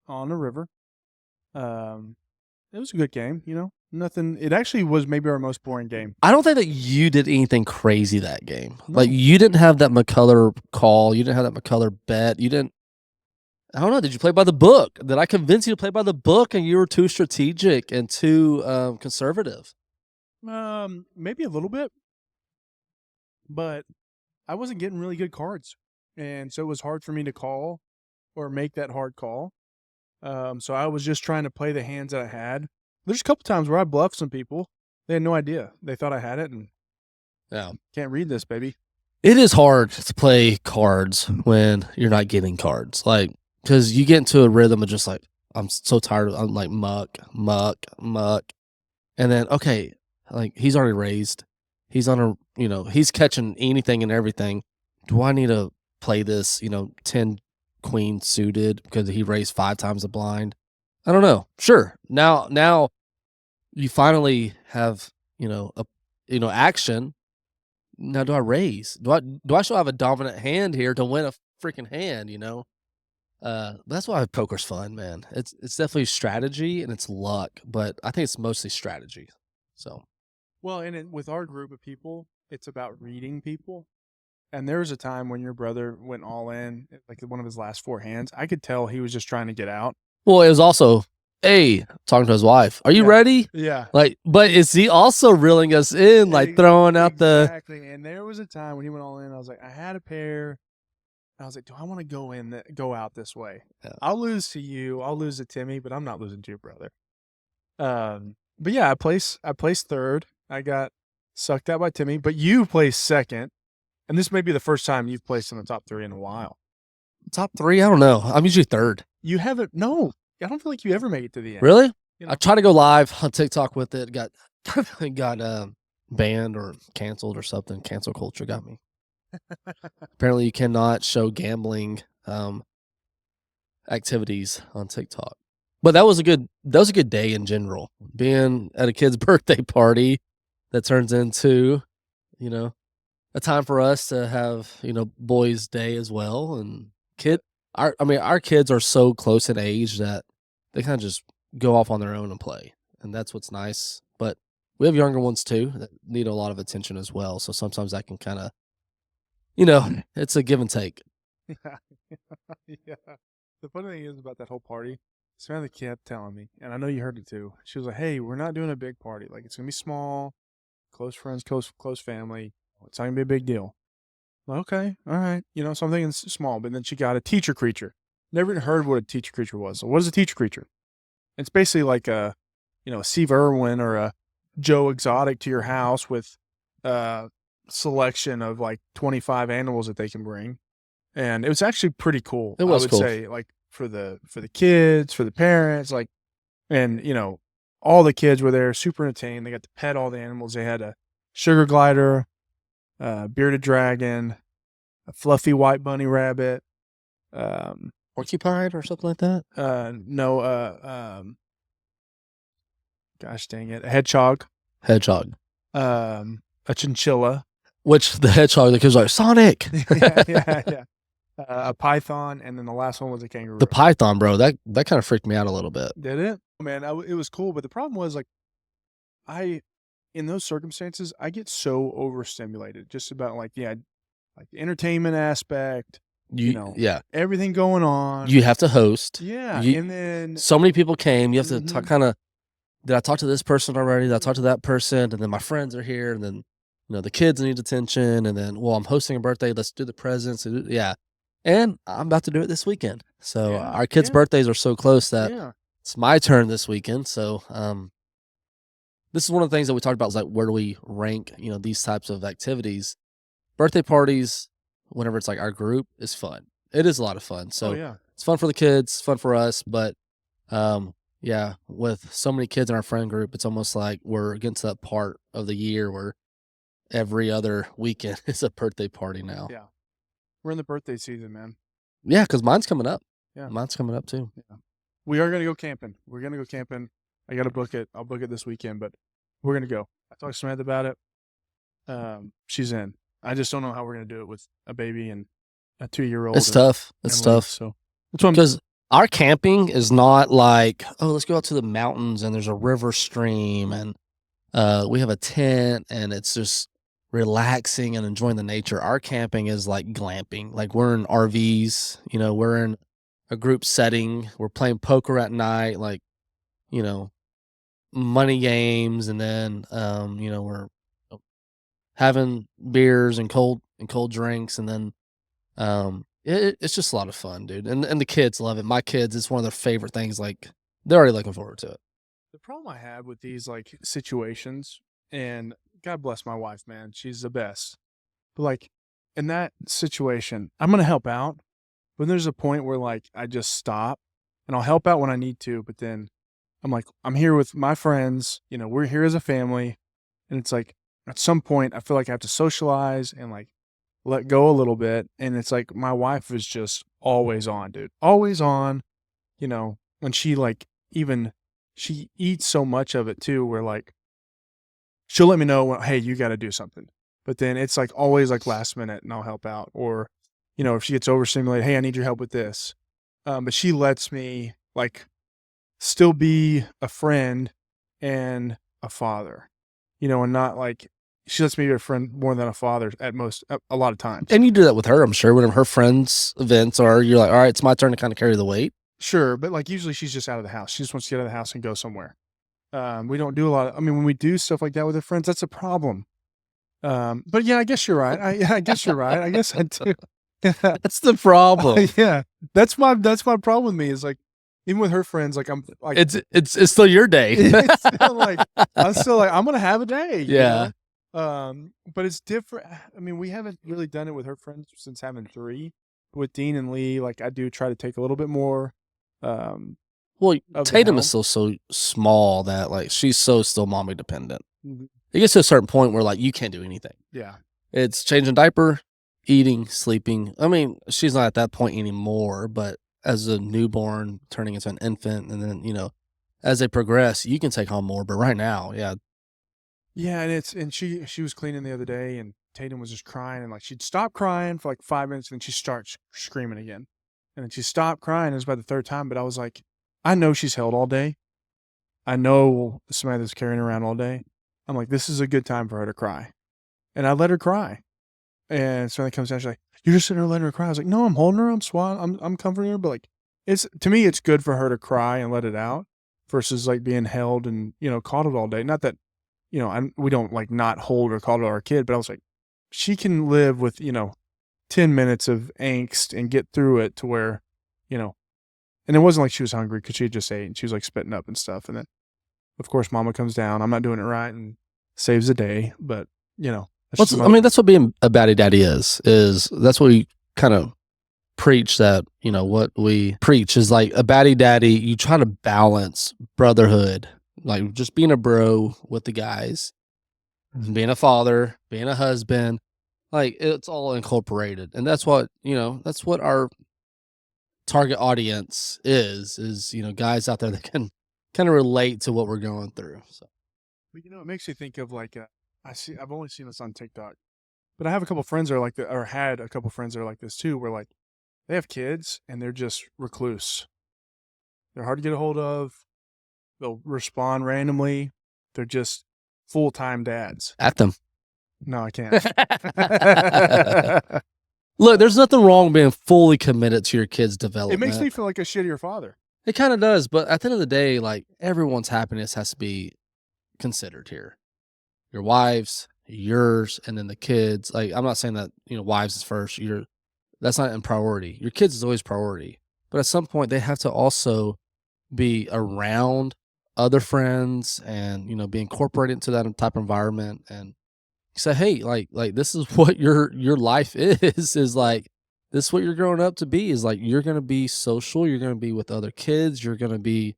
on the river. It was a good game, Nothing. It actually was maybe our most boring game. I don't think that you did anything crazy that game. No. Like you didn't have that McCullough call. You didn't have that McCullough bet. You didn't. I don't know. Did you play by the book? Did I convince you to play by the book and you were too strategic and too conservative? Maybe a little bit, but I wasn't getting really good cards, and so it was hard for me to call or make that hard call. So I was just trying to play the hands that I had. There's a couple times where I bluffed some people. They had no idea. They thought I had it, and can't read this, baby. It is hard to play cards when you're not getting cards, because you get into a rhythm of just like, I'm so tired. I'm like muck, and then okay, like he's already raised. He's on he's catching anything and everything. Do I need to play this? 10 queen suited because he raised 5 times the blind. I don't know. Sure. Now you finally have, action. Now do I raise? Do I still have a dominant hand here to win a freaking hand, That's why poker's fun, man. It's definitely strategy and it's luck, but I think it's mostly strategy. So, well, and with our group of people, it's about reading people. And there was a time when your brother went all in, like one of his last 4 hands. I could tell he was just trying to get out. well, it was also, hey, talking to his wife. Are you Yeah. ready? Yeah. But is he also reeling us in, throwing out the? Exactly. And there was a time when he went all in. I was like, I had a pair. I was like, do I want to go out this way? Yeah. I'll lose to you. I'll lose to Timmy, but I'm not losing to your brother. But yeah, I placed 3rd. I got sucked out by Timmy, but you placed 2nd. And this may be the first time you've placed in the top 3 in a while. Top 3? I don't know. I'm usually 3rd. You haven't? No, I don't feel like you ever make it to the end. Really? You know? I tried to go live on TikTok with it. Got banned or canceled or something. Cancel culture got me. Apparently, you cannot show gambling activities on TikTok. But that was a good day in general. Being at a kid's birthday party that turns into, a time for us to have, boys' day as well. And our kids are so close in age that they kind of just go off on their own and play. And that's what's nice. But we have younger ones too that need a lot of attention as well. So sometimes that can kind of, it's a give and take. Yeah. Yeah. The funny thing is about that whole party, Samantha kept telling me, and I know you heard it too. She was like, hey, we're not doing a big party. Like, it's going to be small, close friends, close family. It's not going to be a big deal. I'm like, okay, all right. So I'm thinking it's small, but then she got a teacher creature. Never even heard what a teacher creature was. So what is a teacher creature? It's basically like a a Steve Irwin or a Joe Exotic to your house with selection of like 25 animals that they can bring. And it was actually pretty cool. It was I would cool. say, like for the kids, for the parents, like, and all the kids were there, super entertained. They got to pet all the animals. They had a sugar glider, bearded dragon, a fluffy white bunny rabbit, Porcupine or something like that. Gosh dang it, a hedgehog, Hedgehog. a chinchilla, Which the hedgehog, the kids were like, Sonic. yeah. A python, and then the last one was a kangaroo. The python, bro, that kind of freaked me out a little bit. Did it? Man, it was cool, but the problem was like, in those circumstances, I get so overstimulated just about like the entertainment aspect, Yeah. everything going on. You have to host. Yeah, and then so many people came. You have to Mhm. kind of, did I talk to this person already? Did I talk to that person? And then my friends are here, and then the kids need attention, and then I'm hosting a birthday. Let's do the presents. Yeah, and I'm about to do it this weekend. So Yeah, our kids' yeah. birthdays are so close that yeah, it's my turn this weekend. So this is one of the things that we talked about is like, where do we rank these types of activities? Birthday parties, whenever it's like our group, is fun. It is a lot of fun. So yeah, it's fun for the kids, fun for us, but yeah, with so many kids in our friend group, it's almost like we're against that part of the year where every other weekend is a birthday party now. yeah. We're in the birthday season, man. Yeah, because mine's coming up. Yeah. Mine's coming up too. Yeah. We are gonna go camping. We're gonna go camping. I gotta book it. I'll book it this weekend, but we're gonna go. I talked to Samantha about it. She's in. I just don't know how we're gonna do it with a baby and a 2-year-old. It's tough. It's tough. So that's what Because our camping is not like, oh, let's go out to the mountains and there's a river stream and we have a tent and it's just relaxing and enjoying the nature. Our camping is like glamping. Like we're in RVs, we're in a group setting. We're playing poker at night, like, money games, and then we're having beers and cold drinks, and then it's just a lot of fun, dude. And the kids love it. My kids, it's one of their favorite things. Like they're already looking forward to it. The problem I have with these like situations, and God bless my wife, man, she's the best. But like in that situation, I'm gonna help out, but there's a point where like I just stop, and I'll help out when I need to, but then I'm like, I'm here with my friends, we're here as a family, and it's like at some point I feel like I have to socialize and like let go a little bit, and it's like my wife is just always on, dude, always on. When she like she eats so much of it too, where like she'll let me know when, hey, you got to do something, but then it's like always like last minute, and I'll help out, or if she gets overstimulated, hey, I need your help with this, but she lets me like still be a friend and a father, and not like she lets me be a friend more than a father at most, a lot of times. And you do that with her, I'm sure. Whenever her friends' events are, you're like, all right, it's my turn to kind of carry the weight. Sure, but like usually she's just out of the house. She just wants to get out of the house and go somewhere. We don't do a lot of, when we do stuff like that with her friends, that's a problem. But yeah, I guess you're right. I guess you're right. I guess I do. That's the problem. Yeah, that's my problem with me is like, even with her friends, like I'm like it's still your day. it's still like I'm still like I'm gonna have a day. Yeah. But it's different. We haven't really done it with her friends since having 3. With Dean and Lee, like I do try to take a little bit more. Well, of the Tatum help. is still so small that like she's so still mommy dependent. Mhm. It gets to a certain point where like you can't do anything. Yeah. It's changing diaper, eating, sleeping. She's not at that point anymore, but as a newborn turning into an infant, and then as they progress, you can take on more. But right now, yeah. Yeah, and she was cleaning the other day, and Tatum was just crying, and like she'd stop crying for like 5 minutes, and then she'd start screaming again, and then she stopped crying. It was about the 3rd time, but I was like, I know she's held all day. I know Samantha's carrying her around all day. I'm like, this is a good time for her to cry, and I let her cry. And Samantha comes down, she's like, "You're just sitting there letting her cry." I was like, "No, I'm holding her, I'm comforting her." But like, to me, it's good for her to cry and let it out versus like being held and coddled all day. Not that we don't like not hold or coddle our kid, but I was like, she can live with 10 minutes of angst and get through it to where and it wasn't like she was hungry because she had just ate and she was like spitting up and stuff, and then Of course, mama comes down. I'm not doing it right and saves the day. But, That's what being a baddie daddy is that's what we kind of preach, that, what we preach is like a baddie daddy. You try to balance brotherhood, like just being a bro with the guys, being a father, being a husband, like it's all incorporated. And that's what, that's what our target audience is, guys out there that can kind of relate to what we're going through. So, but it makes me think of like, I've only seen this on TikTok, but I have a couple friends that are like or had a couple friends that are like this too, where like they have kids and they're just recluse. They're hard to get a hold of. They'll respond randomly. They're just full-time dads. at them. No, I can't. Look, there's nothing wrong being fully committed to your kid's development. It makes me feel like a shittier father. It kind of does, but at the end of the day, like everyone's happiness has to be considered here. Your wives, yours, and then the kids. Like, I'm not saying that, wives is first. That's not in priority. Your kids is always priority. But at some point they have to also be around other friends and, be incorporated into that type of environment and say, hey, like this is what your life is like, this is what you're growing up to be, is like, you're going to be social. You're going to be with other kids. You're going to be,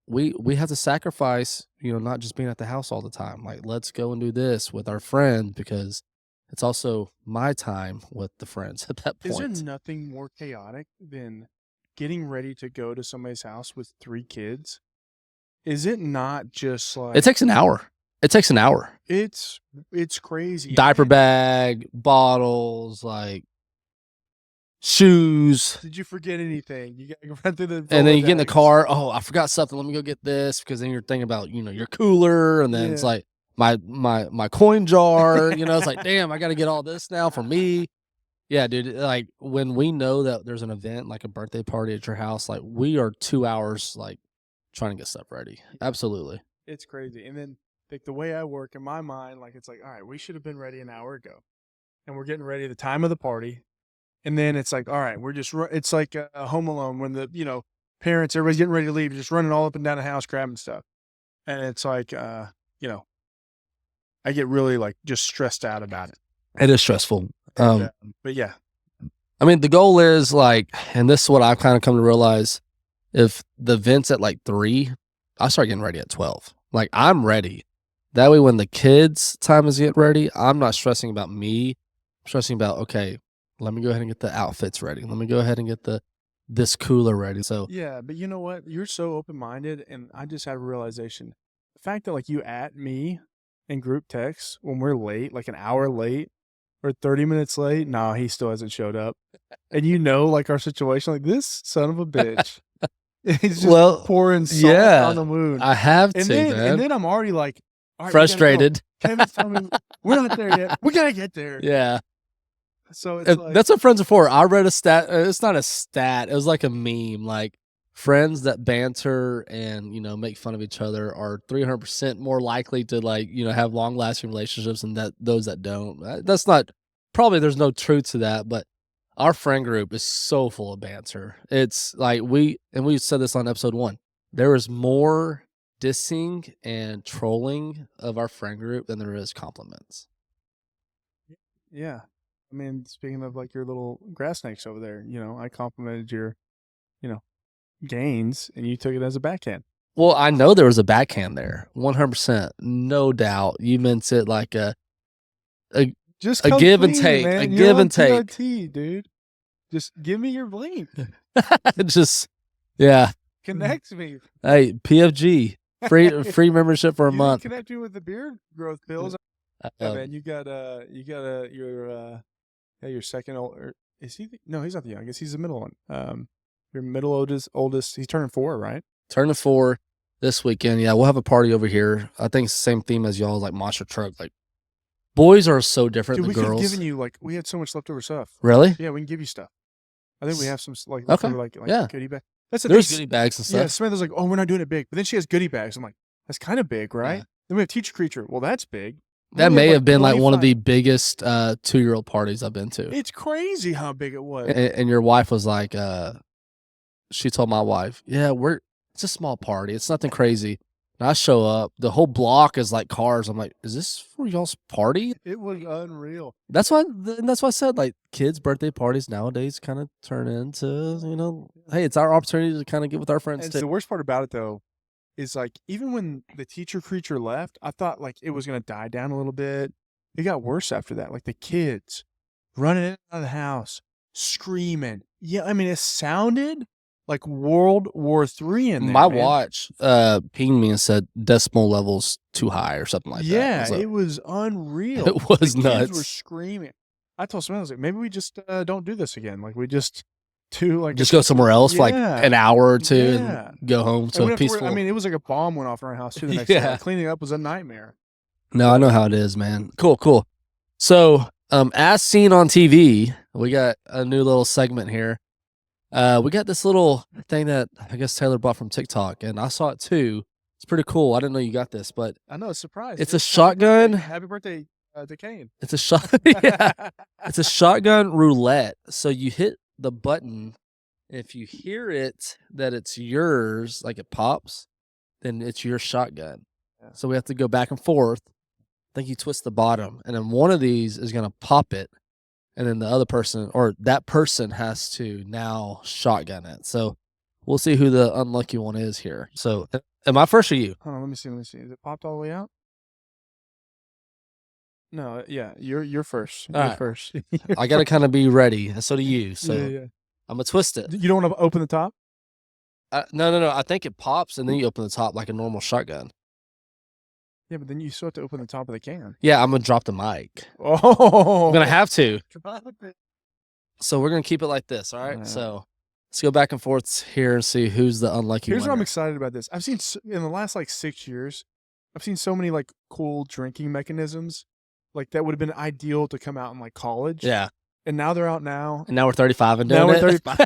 we have to sacrifice, not just being at the house all the time. Like, let's go and do this with our friend, because it's also my time with the friends at that point. Is there nothing more chaotic than getting ready to go to somebody's house with 3 kids? Is it not just like... It takes an hour. It's crazy. Diaper bag, bottles, like shoes. Did you forget anything? You got to run through the... And then you get in the car. Oh, I forgot something. Let me go get this. Because then you're thinking about, your cooler. And then it's like my coin jar. It's like, damn, I got to get all this now for me. Yeah, dude. Like, when we know that there's an event, like a birthday party at your house, like, we are 2 hours, like, trying to get stuff ready. Absolutely. It's crazy. And then, like, the way I work in my mind, like, it's like, all right, we should have been ready an hour ago. And we're getting ready at the time of the party. And then it's like, all right, we're just, it's like a Home Alone when the, parents, everybody's getting ready to leave, just running all up and down the house, grabbing stuff. And it's like, I get really, like, just stressed out about it. It is stressful. But yeah. I mean, the goal is like, and this is what I've kind of come to realize, if the event's at like 3, I start getting ready at 12. Like, I'm ready. That way, when the kids' time is getting ready, I'm not stressing about me. I'm stressing about, okay, let me go ahead and get the outfits ready. Let me go ahead and get this cooler ready. So yeah, but you know what? You're so open-minded, and I just had a realization. The fact that, like, you at me in group text when we're late, like an hour late or 30 minutes late, nah, he still hasn't showed up. And like, our situation, like, this son of a bitch. He's just pouring salt on the wound. I have to, man. man. And then I'm already like, all right, frustrated. Kevin's telling me we're not there yet. We gotta get there. Yeah. So it's like, that's what friends are for. I read a stat. It's not a stat. It was like a meme. Like, friends that banter and, make fun of each other are 300% more likely to, like, have long lasting relationships than those that don't. That's not, probably there's no truth to that, but our friend group is so full of banter. It's like we said this on episode 1. There is more dissing and trolling of our friend group than there is compliments. Yeah. I mean, speaking of, like, your little grass snakes over there, I complimented your, gains, and you took it as a backhand. Well, I know there was a backhand there, 100%, no doubt. You meant it like a give and take, man. Give and take. PRT, dude. Just give me your bling. Yeah. Connect me. Hey, PFG, free membership for a month. Connect me with the beard growth pills. Man, you got your second old. Is he? No, he's not the youngest. He's the middle one. Your middle oldest. He's turning 4, right? Turning 4 this weekend. Yeah, we'll have a party over here. I think it's the same theme as y'all, like monster truck. Like, boys are so different than girls. We could have given you, like, we had so much leftover stuff. Really? Yeah, we can give you stuff. I think we have some, like, okay. leftover, like yeah. goodie bag. There's goodie bags and stuff. Yeah, Samantha's like, oh, we're not doing it big. But then she has goodie bags. I'm like, that's kind of big, right? Yeah. Then we have Teacher Creature. Well, that's big. That may have been 25. Like one of the biggest 2-year-old parties I've been to. It's crazy how big it was. And your wife was like, she told my wife, yeah, it's a small party. It's nothing crazy. And I show up, the whole block is like cars. I'm like, is this for y'all's party? It was unreal. That's why I said, like, kids' birthday parties nowadays kind of turn into, hey, it's our opportunity to kind of get with our friends And too. the worst part about it though is like even when the teacher creature left, I thought like it was gonna die down a little bit. It got worse after that. Like the kids running in and out of the house, screaming. Yeah, I mean it sounded like World War III in there. My man. watch pinged me and said decimal levels too high or something like that. Yeah, it was unreal. It was the kids were nuts. screaming. I told someone, I was like, maybe we just don't do this again. Like we just do like Just go somewhere else for like Yeah. an hour or two Yeah. and go home And we to don't a have to worry- peaceful. I mean, it was like a bomb went off in our house too the next day. Yeah. Like, cleaning up was a nightmare. No, I know how it is, man. Cool. So, as seen on TV, we got a new little segment here. We got this little thing that I guess Taylor bought from TikTok, and I saw it too. It's pretty cool. I didn't know you got this, but I know, it's a surprise. it's a shotgun. Happy birthday to Kane. It's a shot. Yeah, it's a shotgun roulette. So you hit the button. If you hear it that it's yours, like it pops, then it's your shotgun. Yeah. So we have to go back and forth. I think you twist the bottom, and then one of these is gonna pop it, and then the other person or that person has to now shotgun it. So we'll see who the unlucky one is here. So am I first or you? Hold on, let me see. Is it popped all the way out? No, yeah, you're first. All You're right. first. I gotta kind of be ready, and so do you. So yeah. I'm gonna twist it. You don't want to open the top? No. I think it pops, and then you open the top like a normal shotgun. Yeah, but then you still have to open the top of the can. Yeah, I'm gonna drop the mic. Oh, I'm gonna have to. So we're gonna keep it like this. All right. Yeah. So let's go back and forth here and see who's the unlucky Here's winner. what I'm excited about this. I've seen in the last like 6 years, I've seen so many like cool drinking mechanisms, like that would have been ideal to come out in like college. Yeah. And now they're out now. And now we're 35 and doing Now we're it. 35.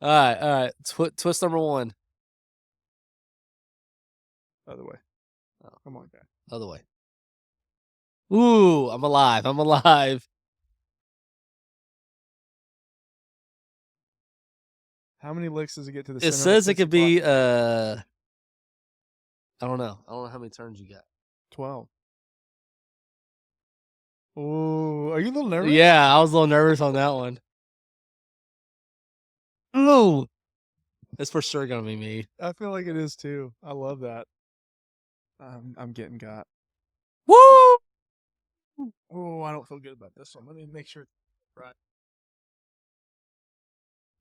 All right. Twist number one. Other way. Oh. Come on, guy. Other way. Ooh, I'm alive. How many licks does it get to the It center? says it Like could be I don't know. I don't know how many turns you got. 12. Oh, are you a little nervous? Yeah, I was a little nervous on that one. Ooh. It's for sure gonna be me. I feel like it is too. I love that. I'm getting got. Woo! Oh, I don't feel good about this one. Let me make sure. Right.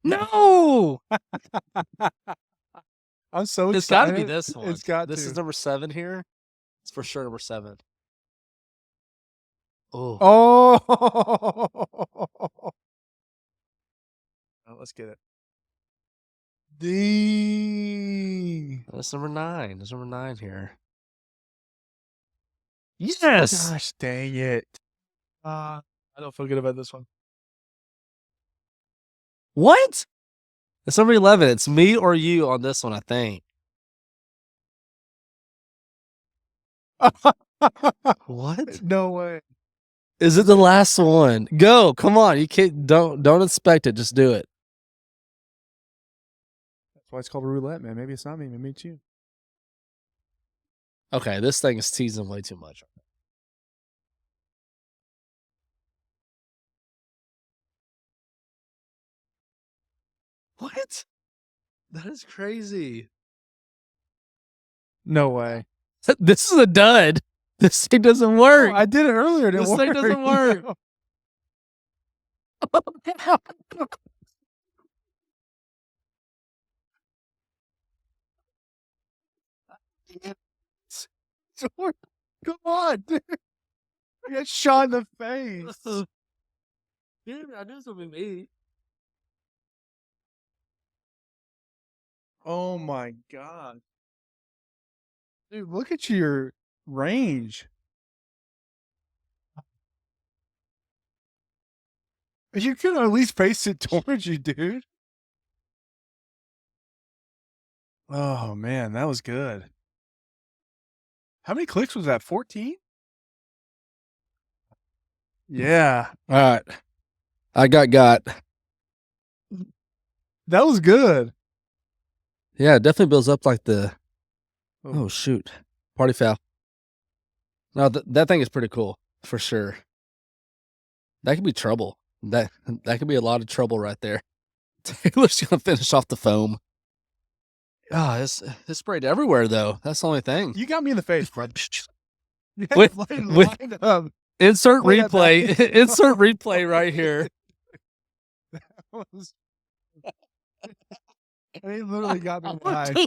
No! I'm so excited. It's gotta be this one. It's got This to. is number 7 here. It's for sure number 7. Oh. Oh. Let's get it. Ding. That's number 9. There's number 9 here. Yes! Gosh dang it. I don't feel good about this one. What? It's number 11. It's me or you on this one, I think. What? No way. Is it the last one? Go. Come on. You can't don't inspect it. Just do it. That's why it's called a roulette, man. Maybe it's not me. Maybe it's you. Okay, this thing is teasing way too much. What? That is crazy. No way. This is a dud. This thing doesn't work. Oh, I did it earlier. It didn't This thing work. doesn't work. Come on, dude. I got shot in the face. Dude, I knew this would be me. Oh my god. Dude, look at your range. You could at least face it towards you, dude. Oh man, that was good. How many clicks was that? 14? Yeah. All right. I got. That was good. Yeah, it definitely builds up like the Oh. oh shoot, party foul. No, that thing is pretty cool for sure. That could be trouble. That could be a lot of trouble right there. Taylor's gonna finish off the foam. Ah, it's sprayed everywhere though. That's the only thing. You got me in the face, bro. You had With- it with- lined up. Insert Play that back. replay. Insert replay right here. Was- He literally got me in the eye.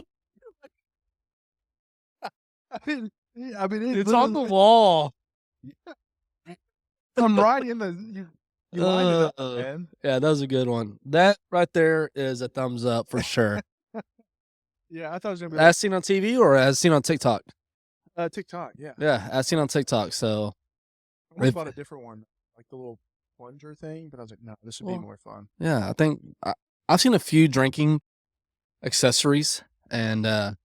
I mean, it It's on the literally- wall. I'm right in the. You lined it up, Uh, man. Yeah, that was a good one. That right there is a thumbs up for sure. Yeah, I thought it was gonna be As seen on TV or as seen on TikTok? TikTok. Yeah, Yeah, as seen on TikTok. So I almost If- bought a different one, like the little plunger thing. But I was like, no, this would Well, be more fun. yeah, I think I've seen a few drinking accessories, and oh,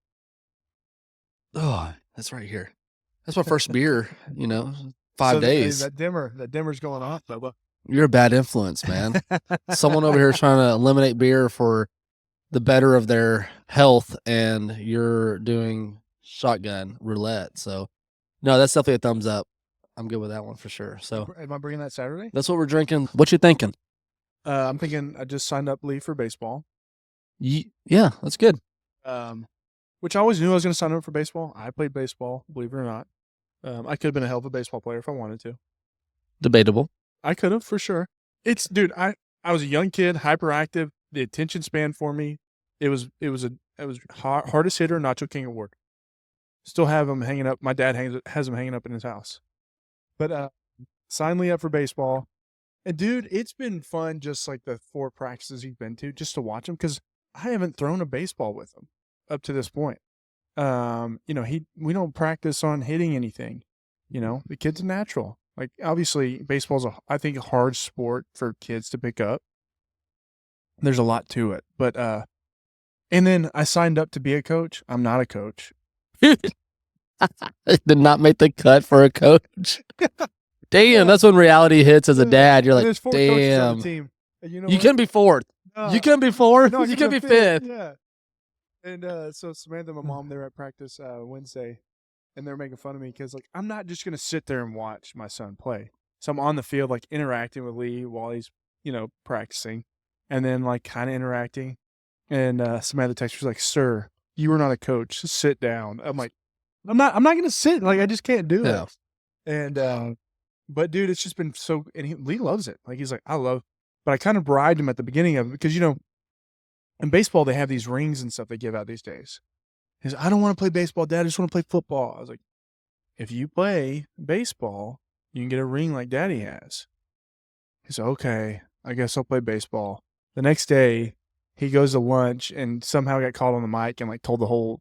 that's right here. That's my first beer. 5 So, days. That dimmer's going off, Bubba. You're a bad influence, man. Someone over here trying to eliminate beer for the better of their health, and you're doing shotgun roulette. So, no, that's definitely a thumbs up. I'm good with that one for sure. So Am I bringing that Saturday? that's what we're drinking. What you thinking? I'm thinking I just signed up Lee for baseball. Yeah, that's good. Which I always knew I was going to sign up for baseball. I played baseball, believe it or not. I could have been a hell of a baseball player if I wanted to. Debatable. I could have for sure. Dude. I was a young kid, hyperactive. The attention span for me, it was hardest hitter, Nacho King Award. Still have them hanging up. My dad has them hanging up in his house. But signed Lee up for baseball, and dude, it's been fun. Just like the 4 practices he's been to, just to watch him, because I haven't thrown a baseball with him up to this point. We don't practice on hitting anything. The kid's a natural. Like, obviously, baseball's I think a hard sport for kids to pick up. There's a lot to it, but and then I signed up to be a coach. I'm not a coach. Did not make the cut for a coach. Damn, that's when reality hits as a dad. You're like, There's 4 coaches on damn. the team. And you know You what? can be fourth. No, You can be fourth. no, I You can can be fifth. Yeah. And so Samantha, my mom, they were at practice Wednesday, and they're making fun of me because, like, I'm not just gonna sit there and watch my son play. So I'm on the field, like, interacting with Lee while he's, practicing, and then, like, kind of interacting. And Samantha texted me, like, "Sir, you are not a coach. Just sit down." I'm like, I'm not gonna sit. Like, I just can't do Yeah. it. And but dude, it's just been so. And Lee loves it. Like, he's like, I love. But I kind of bribed him at the beginning of it because in baseball they have these rings and stuff they give out these days. He's like, I don't want to play baseball, Dad. I just want to play football. I was like, if you play baseball, you can get a ring like Daddy has. He said, okay, I guess I'll play baseball. The next day, he goes to lunch and somehow got called on the mic and, like, told the whole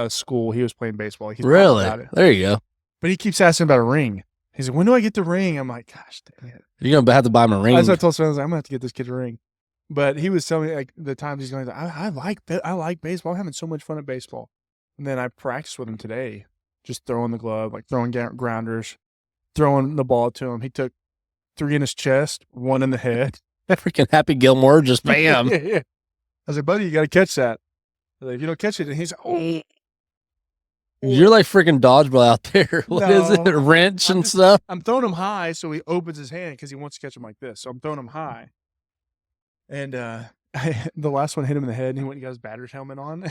school he was playing baseball. Like, he's proud Really? about it. There you go. But he keeps asking about a ring. He's like, when do I get the ring? I'm like, gosh dang it. You're gonna have to buy him a ring. As I told someone, I was like, I'm gonna have to get this kid a ring. But he was telling me, like, the times he's going, I like baseball. I'm having so much fun at baseball. And then I practiced with him today, just throwing the glove, like throwing grounders, throwing the ball to him. He took 3 in his chest, 1 in the head. Freaking Happy Gilmore, just bam. Yeah. I was like, buddy, you got to catch that. I was like, if you don't catch it, and he's like, oh. You're like freaking dodgeball out there. What is it? No, Wrench I'm and just- stuff. I'm throwing him high, so he opens his hand because he wants to catch him like this. So I'm throwing him high. And the last one hit him in the head, and he went and got his batter's helmet on.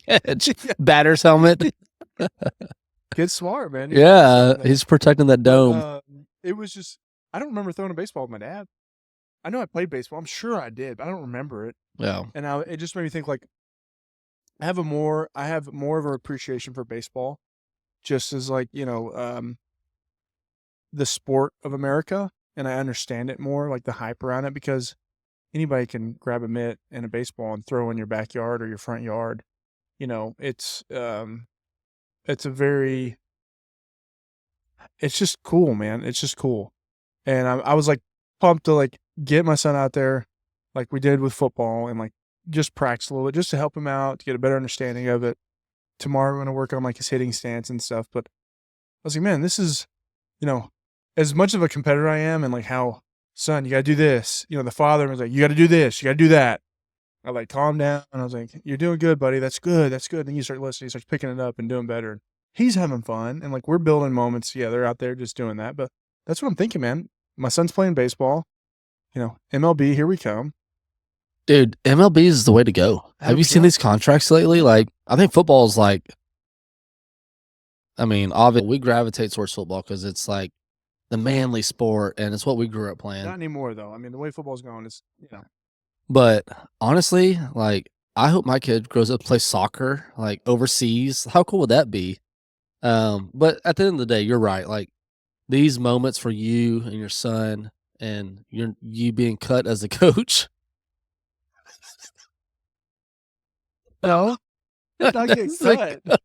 Catch. Batter's helmet. Kid's smart, man. Yeah, he's protecting that dome. It was just, I don't remember throwing a baseball with my dad. I know I played baseball. I'm sure I did, but I don't remember it. Yeah. And it just made me think, like, I have more of an appreciation for baseball, just as, like, the sport of America, and I understand it more, like the hype around it, because anybody can grab a mitt and a baseball and throw in your backyard or your front yard. It's just cool, man. It's just cool. And I was, like, pumped to, like, get my son out there like we did with football and, like, just practice a little bit just to help him out, to get a better understanding of it. Tomorrow we're going to work on, like, his hitting stance and stuff. But I was like, man, this is, as much of a competitor I am, and, like, how, son, you got to do this. The father was like, you got to do this, you got to do that. I like calmed down and I was like, "You're doing good, buddy. That's good. That's good." And you start listening, he starts picking it up and doing better. He's having fun and like we're building moments. Yeah, they're out there just doing that. But that's what I'm thinking, man. My son's playing baseball. MLB, here we come. Dude, MLB is the way to go. Have you seen these contracts lately? Like, I think football is like, I mean, obviously we gravitate towards football because it's like the manly sport and it's what we grew up playing. Not anymore, though. I mean, the way football's going is, But honestly, like, I hope my kid grows up to play soccer, like overseas. How cool would that be? But at the end of the day, you're right. Like, these moments for you and your son and you being cut as a coach. No, not get That's like- cut.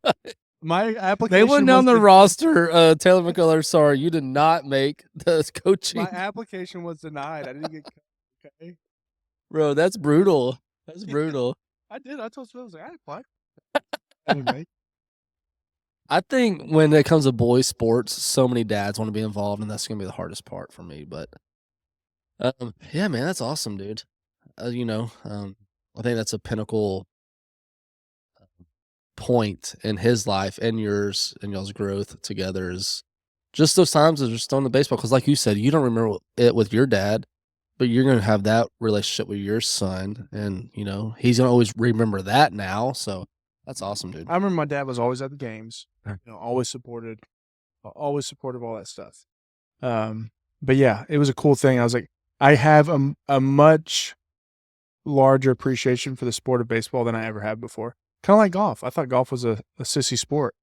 My application. They went down was the roster. Taylor McCullers, sorry, you did not make the coaching. My application was denied. I didn't get cut. Okay, Bro, that's brutal. That's brutal. I did. I told Phil, I was like, I applied. Anyway, I think when it comes to boys sports, so many dads want to be involved, and that's gonna be the hardest part for me. But yeah, man, that's awesome, dude. I think that's a pinnacle point in his life and yours and y'all's growth together is just those times of just throwing the baseball. Because like you said, you don't remember it with your dad, but you're going to have that relationship with your son. And, he's going to always remember that now. So that's awesome, dude. I remember my dad was always at the games, always supported of all that stuff. But yeah, it was a cool thing. I was like, I have a much larger appreciation for the sport of baseball than I ever had before. Kind of like golf. I thought golf was a sissy sport.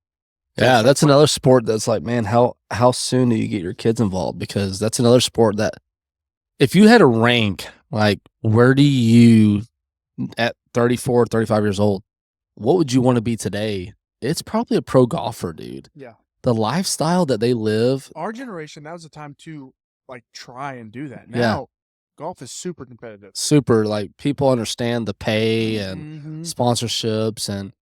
Yeah, that's another sport that's like, man, how soon do you get your kids involved? Because that's another sport that if you had a rank, like where do you at 34, 35 years old, what would you want to be today? It's probably a pro golfer, dude. Yeah. The lifestyle that they live. Our generation, that was the time to like try and do that. Now, golf is super competitive. Super, like people understand the pay and sponsorships and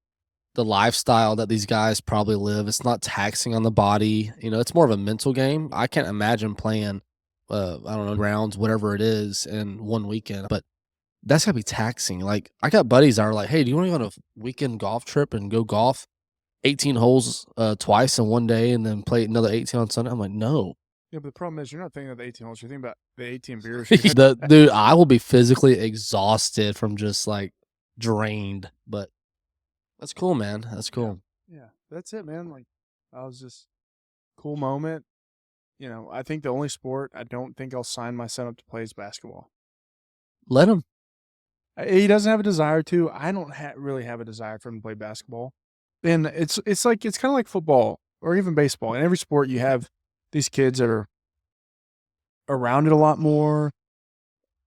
the lifestyle that these guys probably live. It's not taxing on the body. It's more of a mental game. I can't imagine playing, I don't know, rounds, whatever it is, in one weekend. But that's gotta be taxing. Like I got buddies that are like, "Hey, do you want to go on a weekend golf trip and go golf 18 holes twice in one day and then play another 18 on Sunday?" I'm like, no. Yeah, but the problem is you're not thinking of the 18 holes. You're thinking about the 18 beers. Dude, I will be physically exhausted from just like drained. But that's cool, man. That's cool. Yeah, that's it, man. Like, I was just cool moment. I think the only sport I don't think I'll sign my son up to play is basketball. Let him. He doesn't have a desire to. I don't really have a desire for him to play basketball. And it's kind of like football or even baseball. In every sport, you have these kids that are around it a lot more,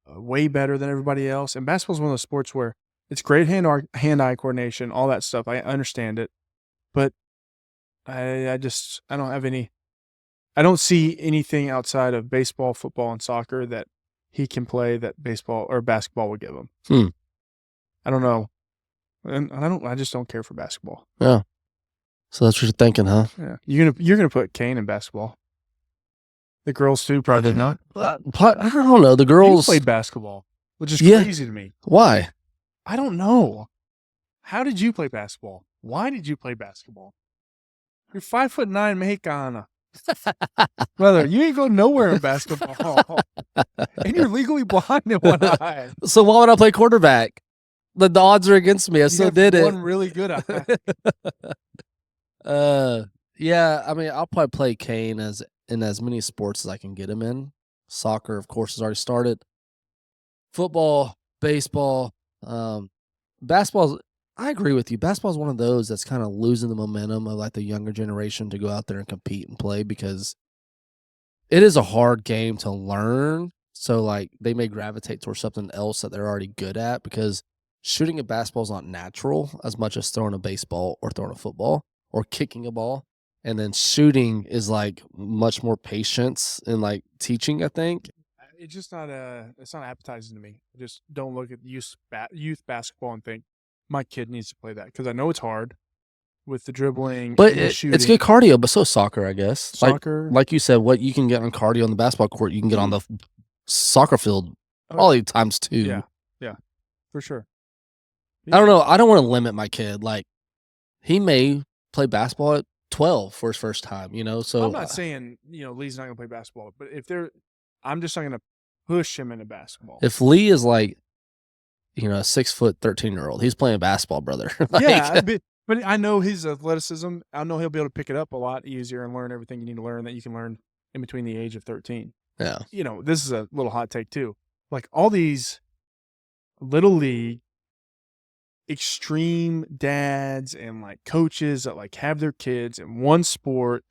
way better than everybody else. And basketball is one of those sports where it's great hand-eye coordination, all that stuff. I understand it, but I don't see anything outside of baseball, football, and soccer that he can play that baseball or basketball would give him. I don't know. And I just don't care for basketball. Yeah. So that's what you're thinking, huh? Yeah. You're gonna put Kane in basketball. The girls too, probably not. I don't know. The You girls played basketball, which is crazy to me. Why? I don't know. How did you play basketball? Why did you play basketball? You're 5'9" Mexicana. Brother, you ain't going nowhere in basketball. And you're legally blind in one eye. So why would I play quarterback? The odds are against me. I still did it. One really good eye. Yeah, I mean, I'll probably play Kane in as many sports as I can get him in. Soccer, of course, has already started. Football, baseball, basketball. I agree with you. Basketball is one of those that's kind of losing the momentum of like the younger generation to go out there and compete and play because it is a hard game to learn. So like they may gravitate towards something else that they're already good at because shooting a basketball is not natural as much as throwing a baseball or throwing a football or kicking a ball. And then shooting is like much more patience and like teaching, I think. It's just not it's not appetizing to me. I just don't look at youth basketball and think my kid needs to play that because I know it's hard with the dribbling. But and the shooting. it's good cardio, but so is soccer, I guess. Soccer, like you said, what you can get on cardio on the basketball court, you can get on the soccer field probably times two. Yeah, for sure. I don't know. I don't want to limit my kid. Like, he may play basketball at 12 for his first time, you know? So I'm not saying, Lee's not going to play basketball, but I'm just not going to push him into basketball. if Lee is like, a 6 foot 13-year-old, he's playing basketball, brother. Like, yeah, but I know his athleticism. I know he'll be able to pick it up a lot easier and learn everything you need to learn that you can learn in between the age of 13. yeah. This is a little hot take too. Like all these little league extreme dads and like coaches that like have their kids in one sport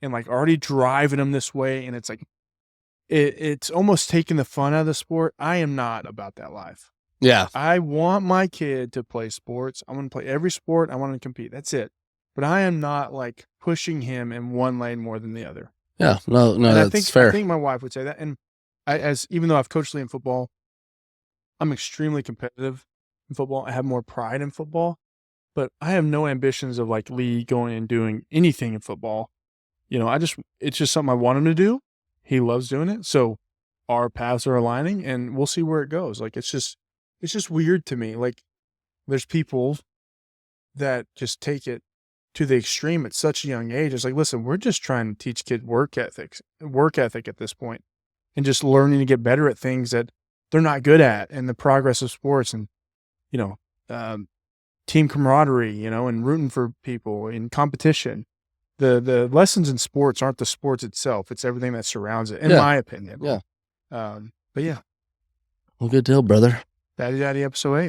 and like already driving them this way, and it's like it's almost taking the fun out of the sport. I am not about that life. Yeah. I want my kid to play sports. I want to play every sport. I want to compete. That's it. But I am not like pushing him in one lane more than the other. Yeah. No, And that's fair. I think my wife would say that. And even though I've coached Lee in football, I'm extremely competitive in football. I have more pride in football, but I have no ambitions of like Lee going and doing anything in football. It's just something I want him to do. He loves doing it. So our paths are aligning and we'll see where it goes. Like, it's just weird to me. Like, there's people that just take it to the extreme at such a young age. It's like, listen, we're just trying to teach kids work ethic at this point, and just learning to get better at things that they're not good at, and the progress of sports, and, team camaraderie, and rooting for people in competition. The lessons in sports aren't the sports itself. It's everything that surrounds it, in my opinion. Yeah. But yeah, Well, good deal, brother. Daddy Episode 8.